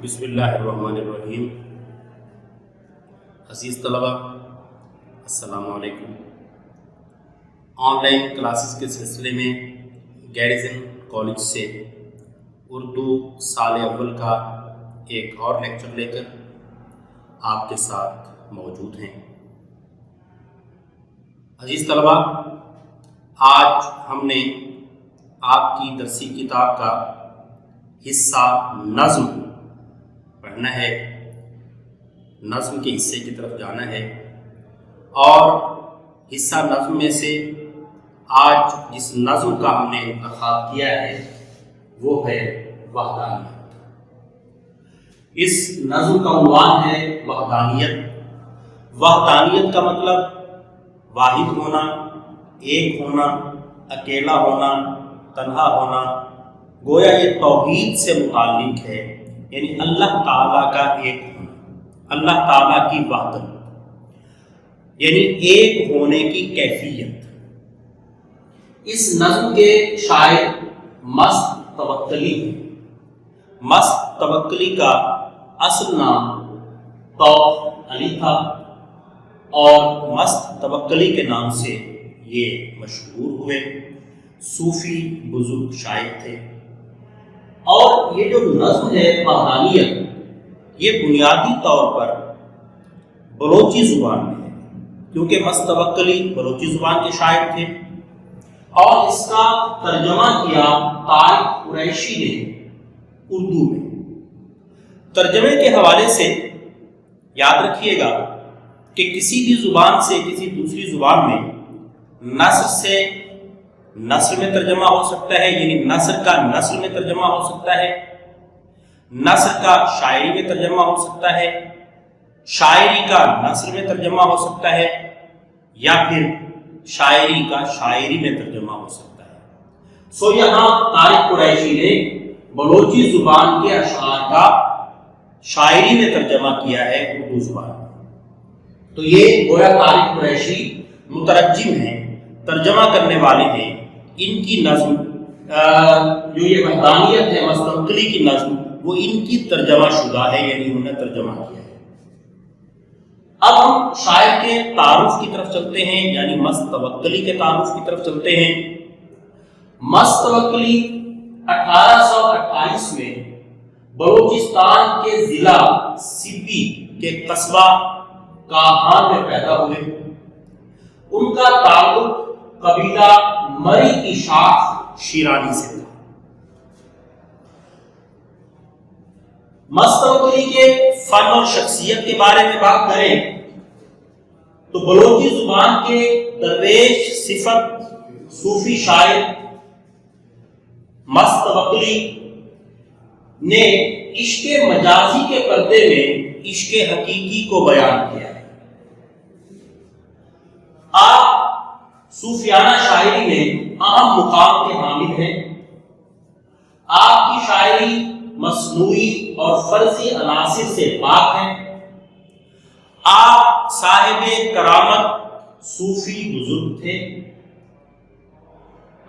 بسم اللہ الرحمن الرحیم۔ عزیز طلبہ السلام علیکم۔ آن لائن کلاسز کے سلسلے میں گیریزن کالج سے اردو سال اول کا ایک اور لیکچر لے کر آپ کے ساتھ موجود ہیں۔ عزیز طلبہ، آج ہم نے آپ کی درسی کتاب کا حصہ نظم پڑھنا ہے، نظم کے حصے کی طرف جانا ہے، اور حصہ نظم میں سے آج جس نظم کا ہم نے انتخاب کیا ہے وہ ہے وحدانیت۔ اس نظم کا عنوان ہے وحدانیت۔ وحدانیت کا مطلب واحد ہونا، ایک ہونا، اکیلا ہونا، تنہا ہونا۔ گویا یہ توحید سے متعلق ہے، یعنی اللہ تعالیٰ کا ایک ہونا، اللہ تعالیٰ کی وحدت، یعنی ایک ہونے کی کیفیت۔ اس نظم کے شاعر مست توکلی ہیں۔ مست توکلی کا اصل نام توق علی تھا، اور مست توکلی کے نام سے یہ مشہور ہوئے۔ صوفی بزرگ شاعر تھے، اور یہ جو نظم ہے وحدانیت، یہ بنیادی طور پر بلوچی زبان میں ہے، کیونکہ مست توکلی بلوچی زبان کے شاعر تھے، اور اس کا ترجمہ کیا طارق قریشی نے اردو میں۔ ترجمے کے حوالے سے یاد رکھیے گا کہ کسی بھی زبان سے کسی دوسری زبان میں نثر سے نثر میں ترجمہ ہو سکتا ہے، یعنی نثر کا نثر میں ترجمہ ہو سکتا ہے، نثر کا شاعری میں ترجمہ ہو سکتا ہے، شاعری کا نثر میں ترجمہ ہو سکتا ہے، یا پھر شاعری کا شاعری میں ترجمہ ہو سکتا ہے۔ سو یہاں طارق قریشی نے بلوچی زبان کے اشعار کا شاعری میں ترجمہ کیا ہے اردو زبان میں۔ تو یہ گویا طارق قریشی مترجم ہیں، ترجمہ کرنے والے ہیں۔ ان کی نظم جو یہ وحدانیت ہے، مست توکلی کی نظم، وہ ان کی ترجمہ شدہ ہے، یعنی انہوں نے ترجمہ کیا ہے۔ اب ہم شاعر کے تعارف کی طرف چلتے ہیں، یعنی مست توکلی کے تعارف کی طرف چلتے ہیں۔ مست توکلی 1828 میں بلوچستان کے ضلع سپی کے قصبہ کاہان میں پیدا ہوئے۔ ان کا تعلق قبیلہ مری کی شاخ شیرانی سے تھا۔ مست توکلی کے فن اور شخصیت کے بارے میں بات کریں تو بلوچی زبان کے درویش صفت صوفی شاعر مست توکلی نے عشق مجازی کے پردے میں عشق حقیقی کو بیان کیا ہے۔ آپ صوفیانہ شاعری میں اہم مقام کے حامل ہیں۔ آپ کی شاعری مصنوعی اور فرضی عناصر سے پاک ہیں۔ آپ صاحب کرامت صوفی بزرگ تھے۔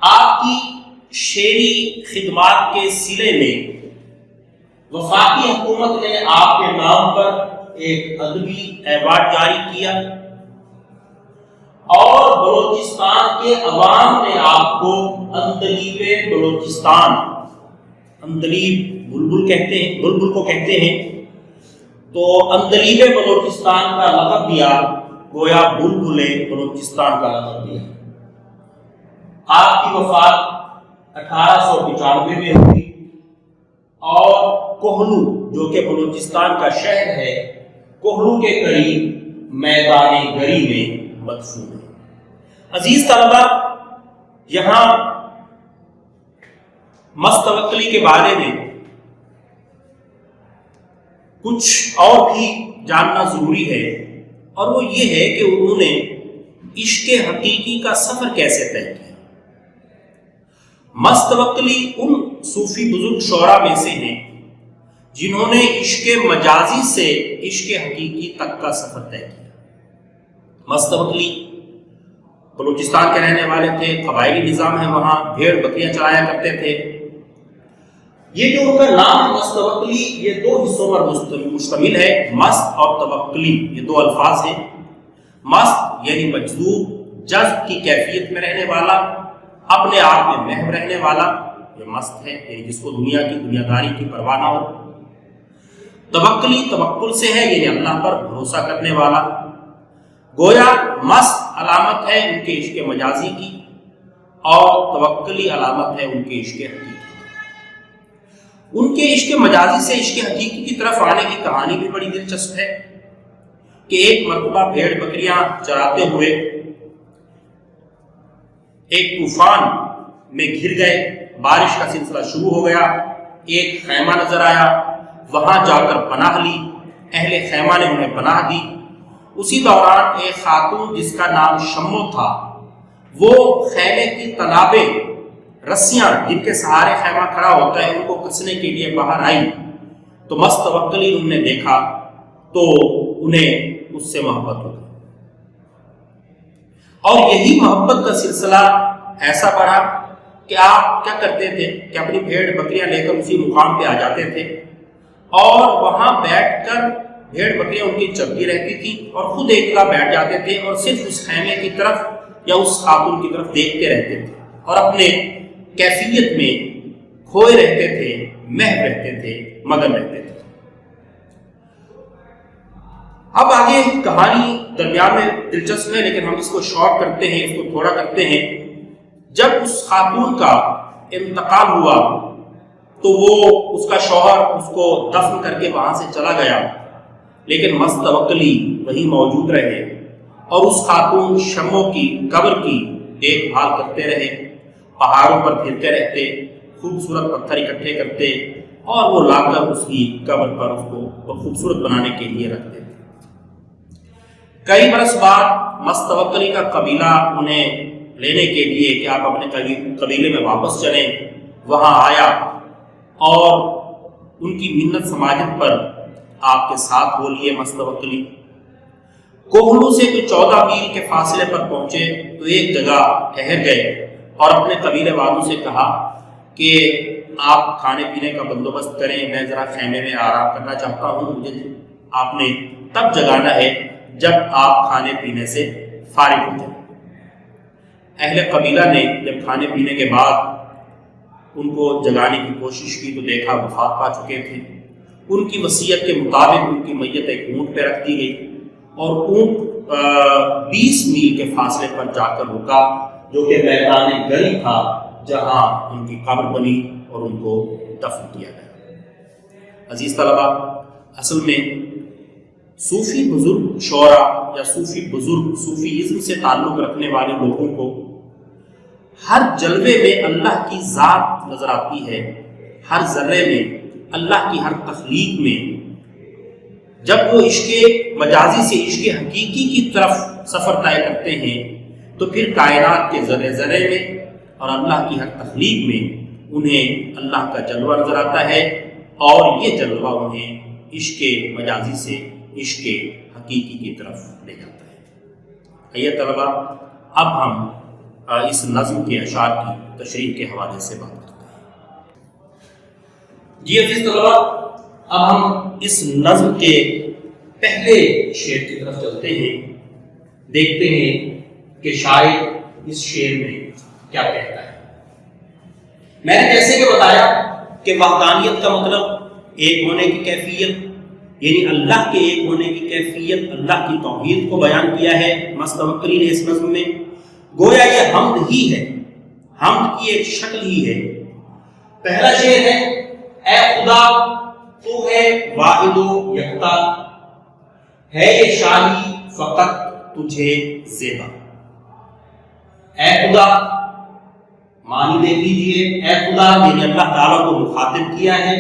آپ کی شعری خدمات کے صلے میں وفاقی حکومت نے آپ کے نام پر ایک ادبی ایوارڈ جاری کیا، اور بلوچستان کے عوام نے آپ کو عندلیب بلوچستان، عندلیب بلبل کہتے ہیں، بلبل کو کہتے ہیں، تو عندلیب بلوچستان کا لقب دیا، گویا بلبل بلوچستان کا لقب دیا۔ آپ کی وفات 1895 میں ہوئی، اور کوہلو جو کہ بلوچستان کا شہر ہے، کوہلو کے قریب میدان گری میں مدفون ہے۔ عزیز طلبہ، یہاں مست توکلی کے بارے میں کچھ اور بھی جاننا ضروری ہے، اور وہ یہ ہے کہ انہوں نے عشق حقیقی کا سفر کیسے طے کیا۔ مست توکلی ان صوفی بزرگ شعراء میں سے ہیں جنہوں نے عشق مجازی سے عشق حقیقی تک کا سفر طے کیا۔ مست توکلی بلوچستان کے رہنے والے تھے، قبائلی نظام ہے وہاں، بھیڑ بکریاں چرایا کرتے تھے۔ یہ جو ان کا نام ہے مست توکلی، یہ دو حصوں پر مشتمل ہے، مست اور توکلی، یہ دو الفاظ ہیں۔ مست یعنی مجذوب، جذب کی کیفیت میں رہنے والا، اپنے آپ میں محو رہنے والا، یہ مست ہے، یعنی جس کو دنیا کی دنیا داری کی پرواہ نہ ہو۔ توکلی توکل سے ہے، یعنی اللہ پر بھروسہ کرنے والا۔ گویا مست علامت ہے ان کے عشق مجازی کی، اور توکلی علامت ہے ان کے عشق حقیقی۔ ان کے عشق مجازی سے عشق حقیقی کی طرف آنے کی کہانی بھی بڑی دلچسپ ہے کہ ایک مرتبہ بھیڑ بکریاں چراتے ہوئے ایک طوفان میں گر گئے، بارش کا سلسلہ شروع ہو گیا، ایک خیمہ نظر آیا، وہاں جا کر پناہ لی، اہل خیمہ نے انہیں پناہ دی۔ اسی دوران ایک خاتون جس کا نام شمو تھا، وہ خیمے کی تنابیں، رسیاں جن کے سہارے خیمہ کھڑا ہوتا ہے، ان کو کسنے کے لیے باہر آئی، تو مست توکلی انہوں نے دیکھا تو انہیں اس سے محبت ہو گئی، اور یہی محبت کا سلسلہ ایسا بڑھا کہ آپ کیا کرتے تھے کہ اپنی بھیڑ بکریاں لے کر اسی مقام پہ آ جاتے تھے، اور وہاں بیٹھ کر بھیڑ بکریاں ان کی چبتی رہتی تھی، اور خود ایکلا بیٹھ جاتے تھے اور صرف اس خیمے کی طرف یا اس خاتون کی طرف دیکھتے رہتے تھے، اور اپنے کیفیت میں کھوئے رہتے تھے، محو رہتے تھے، مگن رہتے تھے۔ اب آگے کہانی درمیان میں دلچسپ ہے، لیکن ہم اس کو شارٹ کرتے ہیں، اس کو تھوڑا کرتے ہیں۔ جب اس خاتون کا انتقال ہوا تو وہ اس کا شوہر اس کو دفن کر کے وہاں سے چلا گیا، لیکن مست توکلی وہیں موجود رہے اور اس خاتون شمو کی قبر کی دیکھ بھال کرتے رہے، پہاڑوں پر پھرتے رہتے، خوبصورت پتھر اکٹھے کرتے، اور وہ لا کر اس کی قبر پر اس کو خوبصورت بنانے کے لیے رکھتے تھے۔ کئی برس بعد مست توکلی کا قبیلہ انہیں لینے کے لیے کہ آپ اپنے قبیلے میں واپس چلیں، وہاں آیا اور ان کی منت سماجت پر آپ کے ساتھ وہ لیے مست توکلی۔ کوہلو سے کوئی 14 میل کے فاصلے پر پہنچے تو ایک جگہ ٹھہر گئے اور اپنے قبیلے والوں سے کہا کہ آپ کھانے پینے کا بندوبست کریں، میں ذرا خیمے میں آرام کرنا چاہتا ہوں، مجھے آپ نے تب جگانا ہے جب آپ کھانے پینے سے فارغ ہو جائیں۔ اہل قبیلہ نے جب کھانے پینے کے بعد ان کو جگانے کی کوشش کی تو دیکھا وفات پا چکے تھے۔ ان کی وصیت کے مطابق ان کی میت ایک اونٹ پہ رکھ دی گئی، اور اونٹ 20 میل کے فاصلے پر جا کر رکا، جو کہ میدان گری تھا جہاں ان کی قبر بنی اور ان کو دفن کیا گیا۔ عزیز طلبہ، اصل میں صوفی بزرگ شعراء یا صوفی بزرگ صوفیزم سے تعلق رکھنے والے لوگوں کو ہر جلوے میں اللہ کی ذات نظر آتی ہے، ہر ذرے میں اللہ کی ہر تخلیق میں۔ جب وہ عشق مجازی سے عشق حقیقی کی طرف سفر طے کرتے ہیں تو پھر کائنات کے ذرے ذرے میں اور اللہ کی ہر تخلیق میں انہیں اللہ کا جلوہ نظر آتا ہے، اور یہ جلوہ انہیں عشق مجازی سے عشق حقیقی کی طرف لے جاتا ہے۔ آئیے طلبہ، اب ہم اس نظم کے اشعار کی تشریح کے حوالے سے بات کرتے ہیں۔ جی عزیز طلبہ، اب ہم اس نظم کے پہلے شعر کی طرف چلتے ہیں، دیکھتے ہیں کہ شاعر اس شعر میں کیا کہتا ہے۔ میں نے جیسے کہ بتایا کہ وحدانیت کا مطلب ایک ہونے کی کیفیت، یعنی اللہ کے ایک ہونے کی کیفیت، اللہ کی توحید کو بیان کیا ہے مست توکلی نے اس نظم میں۔ گویا یہ حمد ہی ہے، حمد کی ایک شکل ہی ہے۔ پہلا شعر ہے، اے خدا تو ہے واحد و یکتا، ہے یہ شاہی فقط تجھے زیبا۔ اے خدا، معنی دیکھ لیجیے، اے خدا یعنی اللہ تعالیٰ کو مخاطب کیا ہے،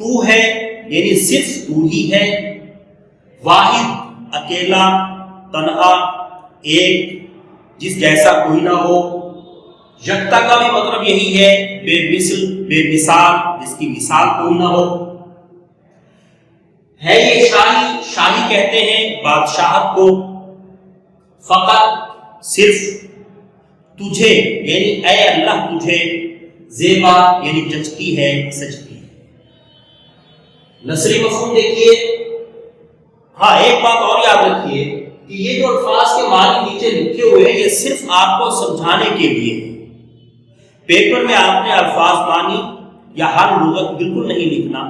تو ہے یعنی صرف تو ہی ہے، واحد اکیلا تنہا ایک جس جیسا کوئی نہ ہو، یکتا کا بھی مطلب یہی ہے، بے مثل بے مثال جس کی مثال کوئی نہ ہو۔ ہے یہ شاہی، شاہی کہتے ہیں بادشاہت کو، فقط صرف تجھے یعنی اے اللہ تجھے زیبا یعنی جچتی ہے، سجتی ہے۔ نثری مفہوم دیکھیے، ہاں ایک بات اور یاد رکھیے کہ یہ جو الفاظ کے معنی نیچے لکھے ہوئے ہیں یہ صرف آپ کو سمجھانے کے لیے ہے۔ پیپر میں آپ نے الفاظ معنی یا ہر لغت بالکل نہیں لکھنا،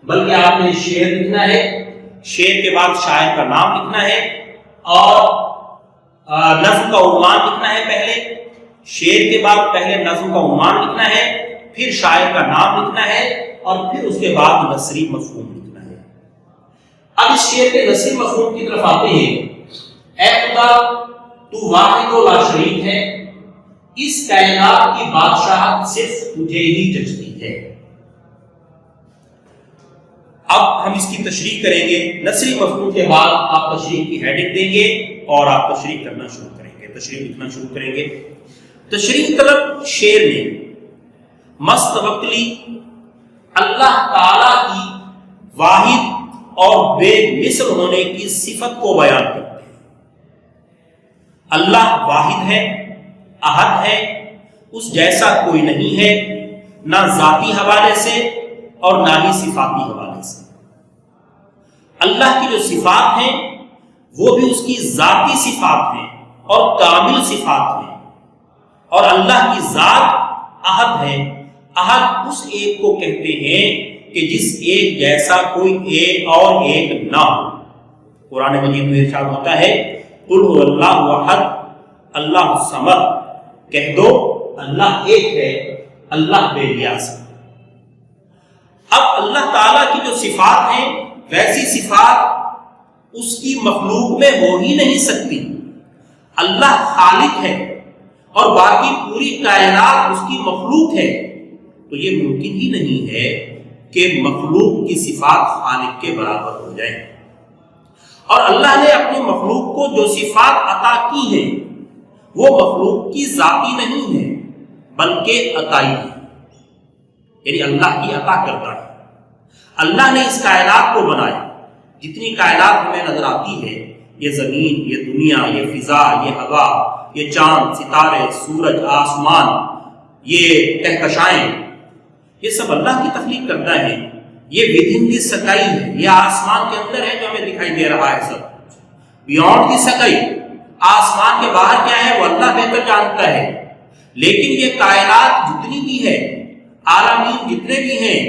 بلکہ آپ نے شعر لکھنا ہے، شعر کے بعد شاعر کا نام لکھنا ہے اور نظم کا عنوان لکھنا ہے۔ پہلے شعر کے بعد پہلے نظم کا عنوان لکھنا ہے، پھر شاعر کا نام لکھنا ہے اور پھر اس کے بعد نثری مفہوم لکھنا ہے۔ اب اس شعر کے نثری مفہوم کی طرف آتے ہیں۔ اے خدا تو واحد و لا شریک ہے، اس کائنات کی بادشاہت صرف تجھے ہی جچتی ہے۔ اب ہم اس کی تشریح کریں گے۔ نثری مفہوم کے بعد آپ تشریح کی ہیڈنگ دیں گے اور آپ تشریح کرنا شروع کریں گے، تشریح لکھنا شروع کریں گے۔ تشریح طلب شعر میں مستوکلی اللہ تعالی کی واحد اور بے مثل ہونے کی صفت کو بیان کرتے ہیں۔ اللہ واحد ہے، احد ہے، اس جیسا کوئی نہیں ہے، نہ ذاتی حوالے سے اور نہ ہی صفاتی حوالے سے۔ اللہ کی جو صفات ہیں وہ بھی اس کی ذاتی صفات ہیں اور کامل صفات ہیں، اور اللہ کی ذات احد ہے۔ احد اس ایک کو کہتے ہیں کہ جس ایک جیسا کوئی ایک اور ایک نہ ہو۔ قرآن مجید میں ارشاد ہوتا ہے قل هو اللہ احد اللہ الصمد، کہہ دو اللہ ایک ہے، اللہ بے نیاز ہے۔ اب اللہ تعالیٰ کی جو صفات ہیں ویسی صفات اس کی مخلوق میں ہو ہی نہیں سکتی۔ اللہ خالق ہے اور باقی پوری کائنات اس کی مخلوق ہے، تو یہ ممکن ہی نہیں ہے کہ مخلوق کی صفات خالق کے برابر ہو جائیں۔ اور اللہ نے اپنی مخلوق کو جو صفات عطا کی ہیں وہ مخلوق کی ذاتی نہیں ہے بلکہ عطائی ہے، یعنی اللہ کی عطا کرتا ہے۔ اللہ نے اس کائنات کو بنایا، جتنی کائنات ہمیں نظر آتی ہے، یہ زمین، یہ دنیا، یہ فضا، یہ ہوا، یہ چاند، ستارے، سورج، آسمان، یہ کہکشائیں، یہ سب اللہ کی تخلیق کرتا ہے۔ یہ ودن دی سکائی ہے، یہ آسمان کے اندر ہے جو ہمیں دکھائی دے رہا ہے، سب بیونڈ دی سکائی، آسمان کے باہر کیا ہے وہ اللہ بہتر جانتا ہے۔ لیکن یہ کائنات جتنی بھی ہے، عالمین جتنے بھی ہیں،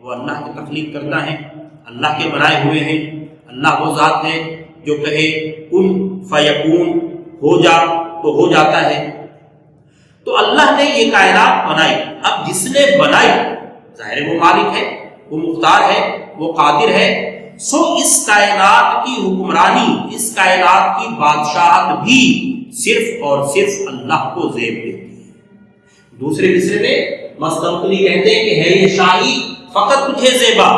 وہ اللہ کی تخلیق کرتا ہے، اللہ کے بنائے ہوئے ہیں۔ اللہ وہ ذات ہے جو کہے کن فیکون، ہو جا تو ہو جاتا ہے۔ تو اللہ نے یہ کائنات بنائی۔ اب جس نے بنائی ظاہر وہ مالک ہے، وہ مختار ہے، وہ قادر ہے، سو اس کائنات کی حکمرانی، اس کائنات کی بادشاہت بھی صرف اور صرف اللہ کو زیب دیتی ہے۔ دوسرے مصرے میں مستوکلی کہتے ہیں کہ ہے یہ شاہی فقط تجھے زیبا،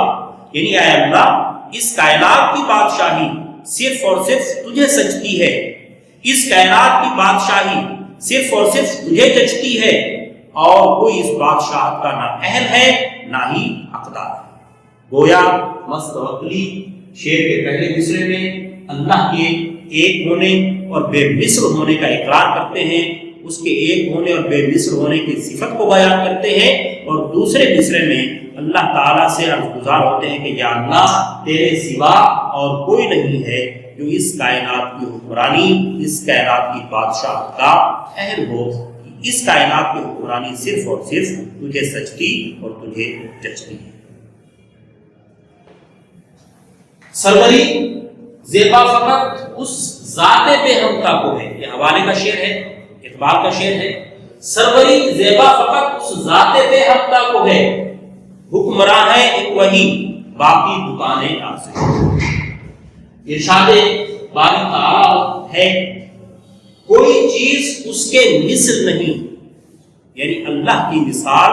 یعنی اے اللہ اس کائنات کی بادشاہی صرف اور صرف تجھے سجتی ہے، اس کائنات کی بادشاہی صرف اور صرف تجھے جچتی ہے، اور کوئی اس بادشاہت کا نہ اہل ہے نہ ہی حقدار ہے۔ گویا مستوکلی شعر کے پہلے مصرے میں اللہ کے ایک ہونے اور بے مثل ہونے کا اقرار کرتے ہیں، اس کے ایک ہونے اور بے مثل ہونے کی صفت کو بیان کرتے ہیں، اور دوسرے مصرے میں اللہ تعالیٰ سے عرض گزار ہوتے ہیں کہ یا اللہ تیرے سوا اور کوئی نہیں ہے جو اس کائنات کی حکمرانی، اس کائنات کی بادشاہت کا اہل ہو، اس کائنات کی حکمرانی صرف اور صرف تجھے سجتی اور تجھے جچتی ہے۔ سروری زیبا فقط اس ذات بے ہمتا کو ہے، یہ حوالے کا شعر ہے، اقبال کا شعر ہے۔ سروری زیبا فقط اس ذات بے ہمتا کو ہے، حکمراں ہے ایک وہی، باقی دکانیں آسے۔ ارشاد باری تعالی ہے کوئی چیز اس کے مثل نہیں، یعنی اللہ کی مثال،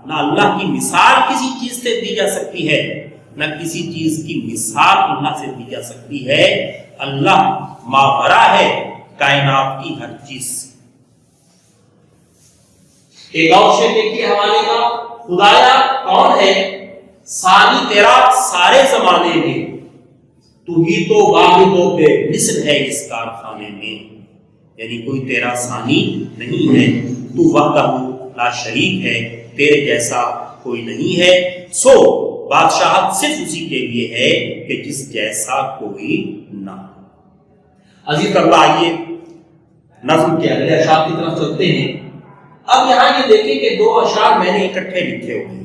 نہ اللہ کی مثال کسی چیز سے دی جا سکتی ہے، نہ کسی چیز کی مثال اللہ سے دی جا سکتی ہے۔ اللہ ماورا ہے کائنات کی ہر چیز سے۔ ایک اور شعر دیکھیے حوالے کا، خدایا کون ہے ثانی تیرا سارے زمانے میں، تو ہی تو واحد و بے مثل ہے اس کارخانے میں، یعنی کوئی تیرا ثانی نہیں ہے، تو وحدہ لا شریک ہے، تیرے جیسا کوئی نہیں ہے، سو بادشاہت صرف اسی کے لیے ہے کہ جس جیسا کوئی نہ ہو۔ عزیز اللہ، آئیے نظم کے اگلے اشعار کی طرف چلتے ہیں۔ اب یہاں یہ دیکھیں کہ دو اشعار میں نے اکٹھے لکھے ہوئے ہیں۔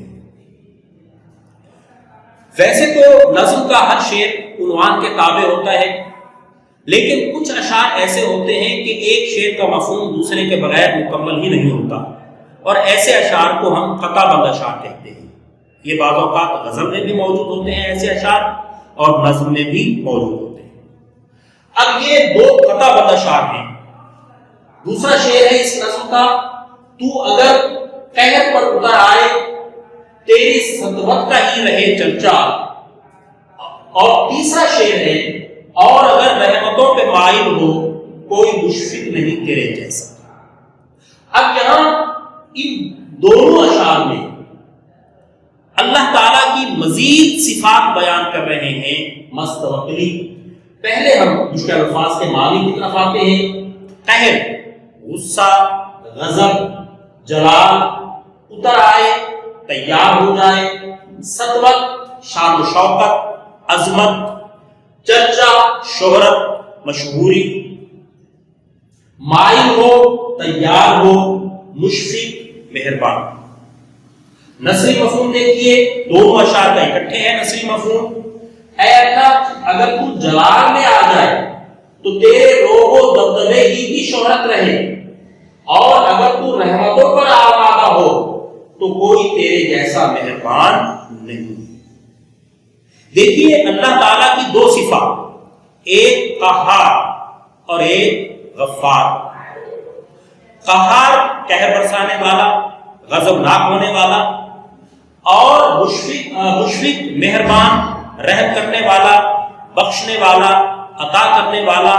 ویسے تو نظم کا ہر شعر عنوان کے تابع ہوتا ہے، لیکن کچھ اشعار ایسے ہوتے ہیں کہ ایک شعر کا مفہوم دوسرے کے بغیر مکمل ہی نہیں ہوتا، اور ایسے اشعار کو ہم قطع بند اشعار کہتے ہیں۔ یہ بعض اوقات غزل میں بھی موجود ہوتے ہیں ایسے اشعار، اور نظم میں بھی موجود ہوتے ہیں۔ اب یہ دو قطع بند اشعار ہیں۔ دوسرا شعر ہے اس نظم کا، تو اگر قہر پر اتر آئے تیری سطوت کا ہی رہے چرچا، اور تیسرا شعر ہے، اور اگر رحمتوں پہ مائل ہو کوئی مشفق نہیں تیرے جیسا۔ اب یہاں ان دونوں اشعار میں اللہ تعالیٰ کی مزید صفات بیان کر رہے ہیں مستوقلی۔ پہلے ہم مشکل الفاظ کے معنی کی طرف آتے ہیں۔ قہر، غصہ، غضب، جلال، اتر آئے، تیار ہو جائے، سطوت، شان و شوکت، عظمت، چرچا، شہرت، مشہوری، مائل ہو، تیار ہو، مشفق، مہربان۔ نثری مفہوم دیکھیے، دونوں اشعار کا اکٹھے ہے نثری مفہوم۔ اے اللہ، اگر تو جلال میں آ جائے تو تیرے روب و دبدبے ہی کی شہرت رہے، اور اگر تو رحمتوں پر آمادہ ہو تو کوئی تیرے جیسا مہربان نہیں۔ دیکھیے اللہ تعالیٰ کی دو صفات، ایک قہار اور ایک غفار۔ قہار قہر برسانے والا، غضبناک ہونے والا، اور مشفق مہربان، رحم کرنے والا، بخشنے والا، عطا کرنے والا۔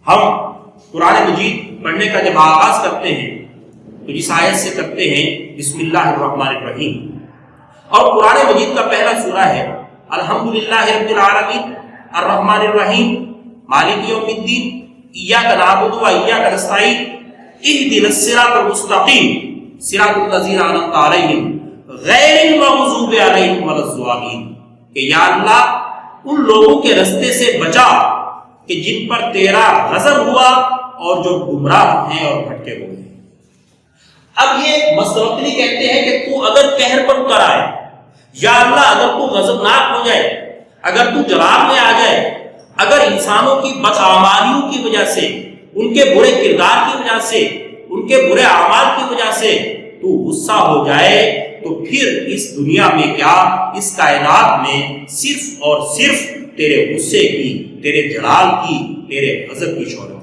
ہم قرآن مجید پڑھنے کا جب آغاز کرتے ہیں تو اس آیت سے کرتے ہیں بسم اللہ الرحمن الرحیم، اور قرآن مجید کا پہلا سورہ ہے الحمدللہ رب العالمین الرحمن الرحیم مالک یوم الدین ایاک نعبد و ایاک نستعین اہدنا الصراط المستقیم صراط الذین انعمت علیہم غیر المغضوب علیہم ولا الضالین، کہ یا اللہ ان لوگوں کے رستے سے بچا کہ جن پر تیرا غضب ہوا اور جو گمراہ ہیں اور بھٹکے ہوئے ہیں۔ اب یہ مستوقلی کہتے ہیں کہ تو اگر قہر پر اتر آئے، یا اللہ اگر تو غضبناک ہو جائے، اگر تو جلال میں آ جائے، اگر انسانوں کی بدعمالیوں کی وجہ سے، ان کے برے کردار کی وجہ سے، ان کے برے اعمال کی وجہ سے تو غصہ ہو جائے، تو پھر اس دنیا میں کیا، اس کائنات میں صرف اور صرف تیرے غصے کی، تیرے جلال کی، تیرے غضب کی شہرت ہے۔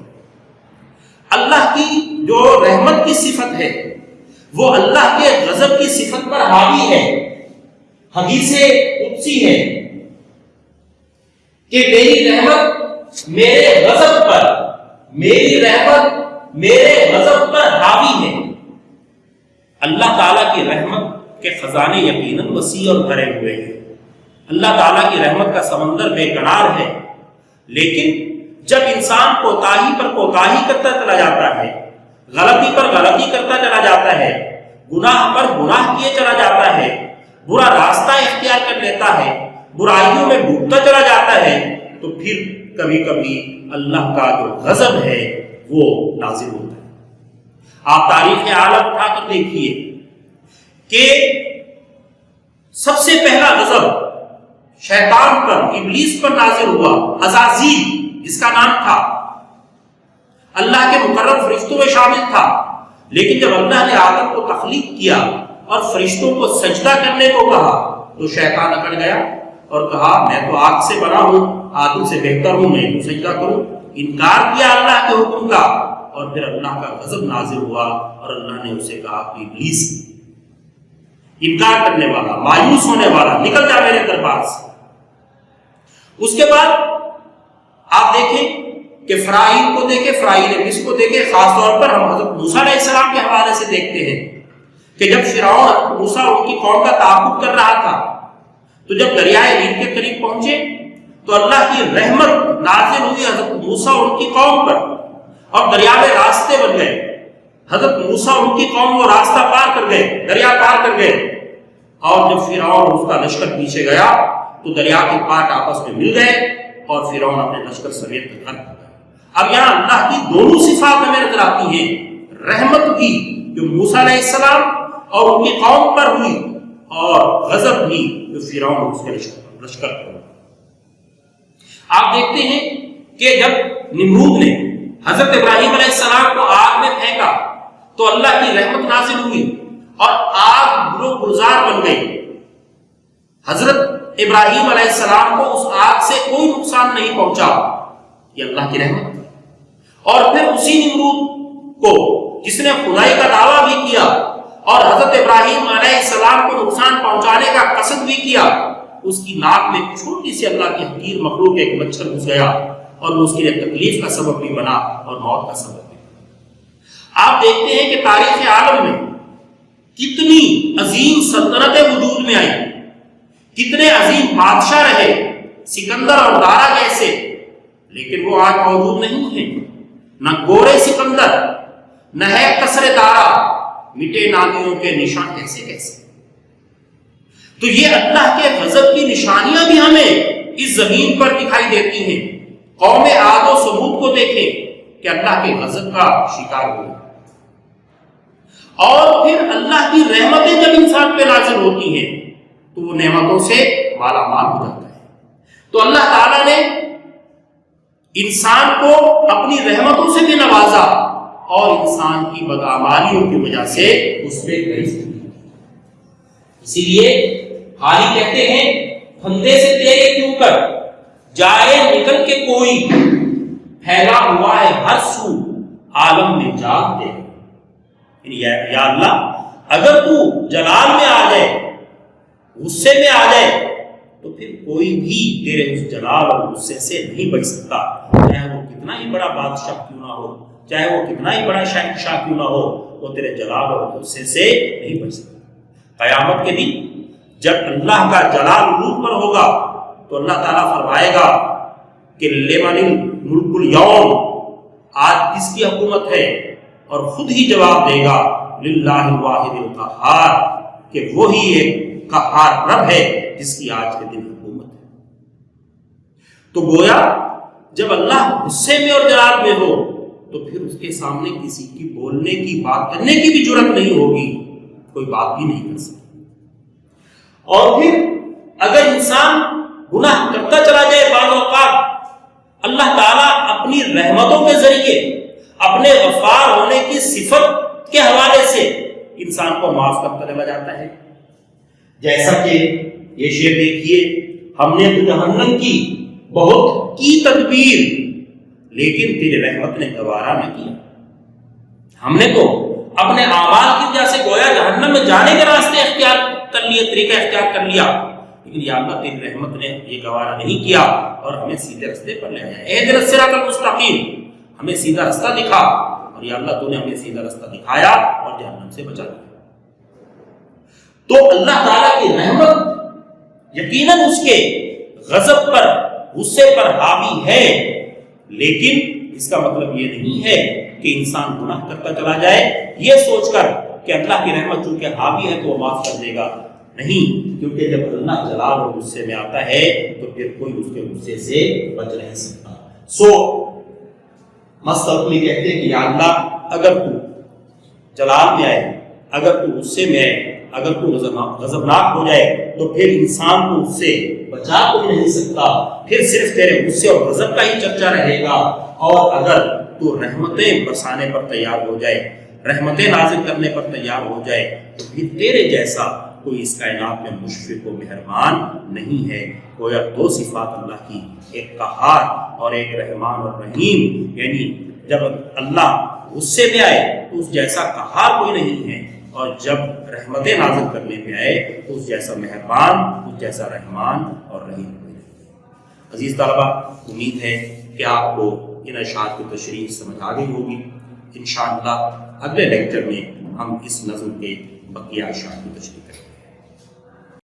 اللہ کی جو رحمت کی صفت ہے وہ اللہ کے غضب کی صفت پر حاوی ہے۔ حدیث قدسی ہے کہ میری رحمت میرے غضب پر، میری رحمت میرے غضب پر حاوی ہے۔ اللہ تعالیٰ کی رحمت کے خزانے یقیناً وسیع اور بھرے ہوئے ہیں۔ اللہ تعالیٰ کی رحمت کا سمندر بے کنار ہے، لیکن جب انسان کوتاہی پر کوتاہی کرتا چلا جاتا ہے، غلطی پر غلطی کرتا چلا جاتا ہے، گناہ پر گناہ کیے چلا جاتا ہے، برا راستہ اختیار کر لیتا ہے، برائیوں میں ڈوبتا چلا جاتا ہے، تو پھر کبھی کبھی اللہ کا جو غضب ہے وہ نازل ہوتا ہے۔ آپ تاریخ عالم اٹھا کر دیکھیے کہ سب سے پہلا غضب شیطان پر، ابلیس پر نازل ہوا۔ عزازیل جس کا نام تھا، اللہ کے مقرب فرشتوں میں شامل تھا، لیکن جب اللہ نے آدم کو تخلیق کیا اور فرشتوں کو سجدہ کرنے کو کہا تو شیطان اکڑ گیا اور کہا میں تو آگ سے بنا ہوں، آدم سے بہتر ہوں، میں تو سجدہ کروں۔ انکار کیا اللہ کے حکم کا، اور پھر اللہ کا غضب نازل ہوا اور اللہ نے اسے کہا کہ ابلیس، انکار کرنے والا، مایوس ہونے والا، نکل جا میرے دربار سے۔ اس کے بعد آپ دیکھیں کہ فرعون کو دیکھیں، فرعون مصر کو دیکھیں، خاص طور پر ہم حضرت موسیٰ علیہ السلام کے حوالے سے دیکھتے ہیں کہ جب فرعون موسیٰ ان کی قوم کا تعاقب کر رہا تھا تو جب دریائے نیل کے قریب پہنچے تو اللہ کی رحمت نازل ہوئی حضرت موسیٰ ان کی قوم پر، اور دریا میں راستے بن گئے، حضرت موسیٰ اور ان کی قوم وہ راستہ پار کر گئے، دریا پار کر گئے، اور جب فرعون اور اس کا لشکر پیچھے گیا تو دریا کے پاٹ آپس میں مل گئے اور فرعون اپنے لشکر سمیت غرق ہو گیا۔ اب یہاں اللہ کی دونوں صفات ہمیں نظر آتی ہیں، رحمت بھی جو موسیٰ علیہ السلام اور ان کی قوم پر ہوئی، اور غضب بھی جو فرعون اور اس کے لشکر پر ہوئی۔ آپ دیکھتے ہیں کہ جب نمرود نے حضرت ابراہیم علیہ السلام کو آگ میں پھینکا تو اللہ کی رحمت نازل ہوئی اور آگ گلو گلزار بن گئی۔ حضرت ابراہیم علیہ السلام کو اس آگ سے کوئی نقصان نہیں پہنچا، یہ اللہ کی رحمت ہے۔ اور پھر اسی نمرود کو جس نے خدائی کا دعویٰ بھی کیا اور حضرت ابراہیم علیہ السلام کو نقصان پہنچانے کا قصد بھی کیا، اس کی ناک میں چھوٹی سی اللہ کی حقیر مخلوق ایک مچھر گھس گیا اور وہ اس کے لیے تکلیف کا سبب بھی بنا اور موت کا سبب بھی بنا۔ آپ دیکھتے ہیں کہ تاریخ عالم میں کتنی عظیم سلطنتیں وجود میں آئیں، کتنے عظیم بادشاہ رہے، سکندر اور دارا جیسے، لیکن وہ آج موجود نہیں ہیں۔ نہ گورے سکندر، نہ ہے قصر دارا، مٹے نامیوں کے نشان کیسے کیسے۔ تو یہ اللہ کے غضب کی نشانیاں بھی ہمیں اس زمین پر دکھائی دیتی ہیں۔ قوم عاد و ثمود کو دیکھیں کہ اللہ کے غضب کا شکار ہوئے، اور پھر اللہ کی رحمتیں جب انسان پہ نازل ہوتی ہیں تو وہ نعمتوں سے مالا مال ہو جاتا ہے۔ تو اللہ تعالیٰ نے انسان کو اپنی رحمتوں سے بھی نوازا اور انسان کی بدعمالیوں کی وجہ سے اس پہ غضب کی۔ اسی لیے حالی کہتے ہیں پھندے سے تیرے کیوں کر جائے نکل کے کوئی، پھیلا ہوا ہے ہر سو عالم میں جاگ دے۔ یا اللہ اگر تو جلال میں آ جائے، غصے میں آ جائے، تو پھر کوئی بھی تیرے اس جلال اور غصے سے نہیں بچ سکتا، چاہے وہ کتنا ہی بڑا بادشاہ کیوں نہ ہو، چاہے وہ کتنا ہی بڑا شہنشاہ کیوں نہ ہو، وہ تیرے جلال اور غصے سے نہیں بچ سکتا۔ قیامت کے دن جب اللہ کا جلال روح پر ہوگا تو اللہ تعالیٰ فرمائے گا کہ لمن الملک اليوم، آج کس کی حکومت ہے، اور خود ہی جواب دے گا للہ الواحد القہار، کہ وہی ایک قہار رب ہے جس کی آج کے دن حکومت ہے۔ تو گویا جب اللہ غصے میں اور جلال میں ہو تو پھر اس کے سامنے کسی کی بولنے کی، بات کرنے کی بھی جرأت نہیں ہوگی، کوئی بات بھی نہیں کر سکتا۔ اور پھر اگر انسان گناہ کرتا چلا جائے، بعض اوقات اللہ تعالیٰ اپنی رحمتوں کے ذریعے، اپنے غفار ہونے کی صفت کے حوالے سے انسان کو معاف کرتا چلا جاتا ہے۔ جیسا کہ یہ شعر دیکھیے، ہم نے تو جہنم کی بہت کی تدبیر، لیکن تیری رحمت نے گوارا نہ کیا۔ ہم نے تو اپنے اعمال کی وجہ سے گویا جہنم میں جانے کے راستے اختیار کر لیے، طریقہ اختیار کر لیا، لیکن یا اللہ تیری رحمت نے یہ گوارا نہیں کیا اور ہمیں سیدھے راستے پر لے آیا۔ اہدنا الصراط المستقیم، ہمیں سیدھا راستہ دکھا، اور یا اللہ تو نے ہمیں سیدھا راستہ دکھایا اور جہنم سے بچا لیا۔ تو اللہ تعالیٰ کی رحمت یقیناً اس کے غضب پر، غصے پر حاوی ہے، لیکن اس کا مطلب یہ نہیں ہے کہ انسان گناہ کرتا چلا جائے یہ سوچ کر کہ اللہ کی رحمت چونکہ حاوی ہے تو وہ معاف کر دے گا، نہیں، کیونکہ جب اللہ جلال اور غصے میں آتا ہے تو پھر کوئی اس کے غصے سے بچ نہیں سکتا۔ مستقبلی کہتے ہیں کہ یا اللہ اگر تو جلال میں آئے، اگر تو غصے میں آئے، اگر تو غضبناک ہو جائے تو پھر انسان کو اس سے بچا کوئی نہیں سکتا، پھر صرف تیرے غصے اور غضب کا ہی چرچا رہے گا۔ اور اگر تو رحمتیں برسانے پر تیار ہو جائے، رحمتیں نازل کرنے پر تیار ہو جائے، تو پھر تیرے جیسا کوئی اس کائنات میں مشفق و مہربان نہیں ہے۔ گویا دو صفات اللہ کی، ایک قہار اور ایک رحمان اور رحیم، یعنی جب اللہ غصے میں آئے تو اس جیسا قہار کوئی نہیں ہے، اور جب رحمتیں نازل کرنے میں آئے تو اس جیسا مہربان، اس جیسا رحمان اور رحیم کوئی نہیں ہے۔ عزیز طلبہ، امید ہے کہ آپ کو ان اشعار کی تشریح سمجھ آ گئی ہوگی۔ انشاءاللہ اگلے لیکچر میں ہم اس نظم کے بقیہ اشعار کی تشریح کریں گے۔